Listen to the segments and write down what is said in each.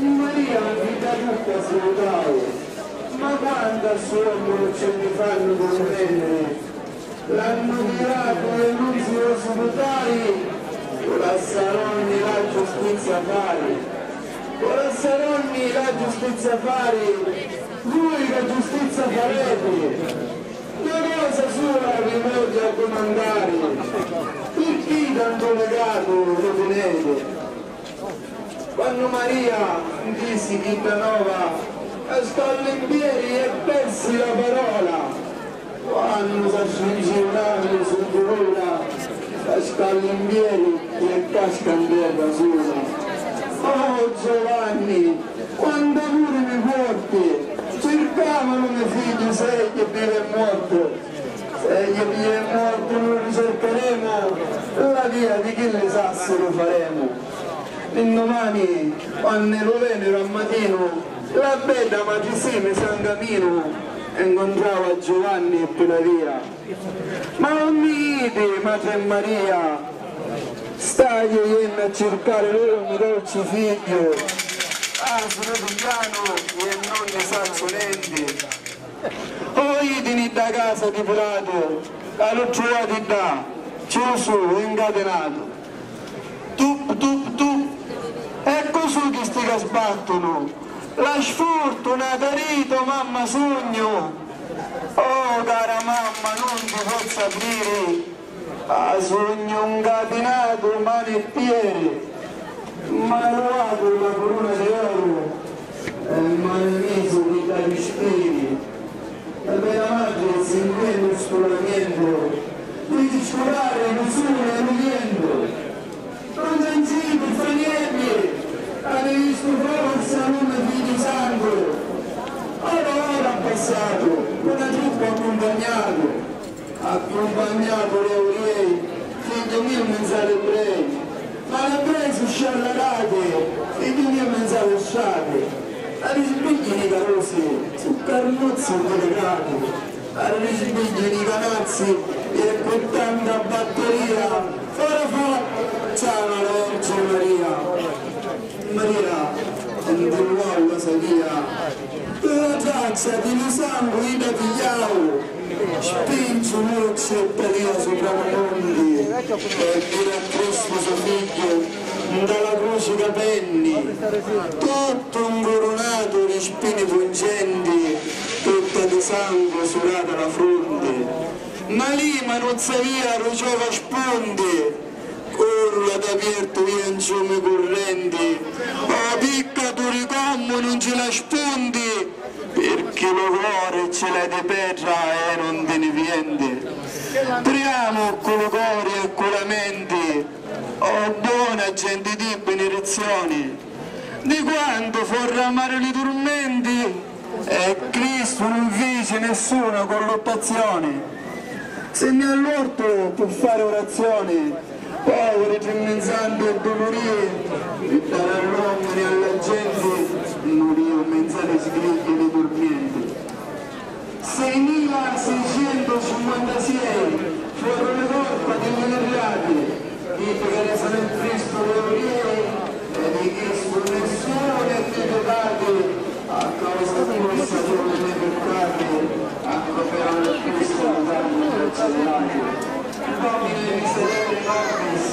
Maria vita tutta salutare, ma quando a suo non ce ne fanno con bene, l'hanno tirato le luci ospitali, ora saronni la giustizia fari, ora saronni la giustizia fari, voi la giustizia farete. Una cosa sola vi voglio a comandare, perché tanto legato lo tenete? Quando Maria disse Chittanova scolle in piedi e persi la parola, quando si ascingevano su l'ora scolle in piedi e casca in terra sola. Oh Giovanni, quando pure mi forti cercavano mio figlio, se gli vive morto, se gli vive morto noi ricercheremo la via di chi le sassi lo faremo. L'indomani, quando lo vennero al mattino, la bella Magisime San Camino incontrava Giovanni e per la via. Ma non mi dite, Madre Maria, stai iendo a cercare loro un dolce figlio, sono piano e non ne sazzolenti. O idini da casa di Pilato, l'ho trovato da, Gesù incatenato. Tu, è così che sti che sbattono, la sfortuna carito mamma sogno. Oh cara mamma, non ti posso aprire, sogno incatenato mani e piedi, ma lo la corona di oro, ma ne meso di dai spiri. La bella madre si impegna scolamento, di scolare nessuno è vivendo. Non sentite, stranieri, avete visto forza, non figli sangue. Ora passato, una truppa accompagnato le ebrei, figlio mio menzale ebrei, ma le ebrei sono sciallarate, figlio mio menzale sciate, a risbigli di carosi, su carnozzo delegato, a risbigli di canazzi e con tanta batteria. Ciao la Vergine Maria, l'uomo savia, la traccia di sangue da pigliao, spinge luce e peria sopra i mondi, e dire a Cristo suo figlio, dalla croce capenni, tutto incoronato di spine pungenti, tutta di sangue surata la fronte. Ma lì non savia rugiova spunti, curla d'aperto via in ciume correnti, la picca tu ricommo non ce la spunti, perché lo cuore ce l'hai di pedra e non te ne viene. Triamo con lo cuore e con la mente, oh buona gente di benedizioni, di quanto forramare i tormenti, e Cristo non fece nessuna colluttazione. Se ne all'orto può fare orazioni, poveri tremenzando e dolorire, e dare all'uomo e alla gente non io menzale sgrigli dei dormienti. 6.656 furono le colpe degli errati, dite che ne sono in Cristo teorie, e di Cristo nessuno ne è peccato, a causa di questa giornata dei peccati, a cooperare a Cristo la carne accelerata. Domine miserere nobis,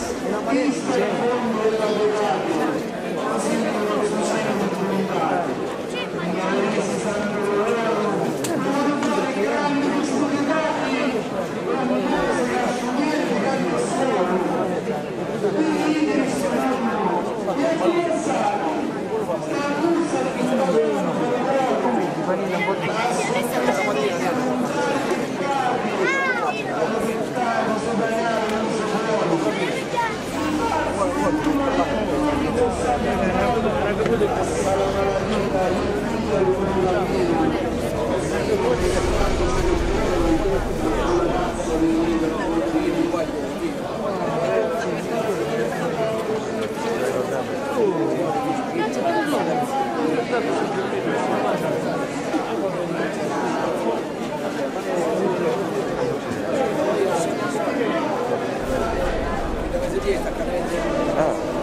Cristo è il fondo della peccato, così come succede di comunità. Mi avete santo loro, non fare grandi studiati, non si assumete che nessuno. Quindi Cristo nonno, e a chi è stato? Sta a bussa di questo giorno, Ah.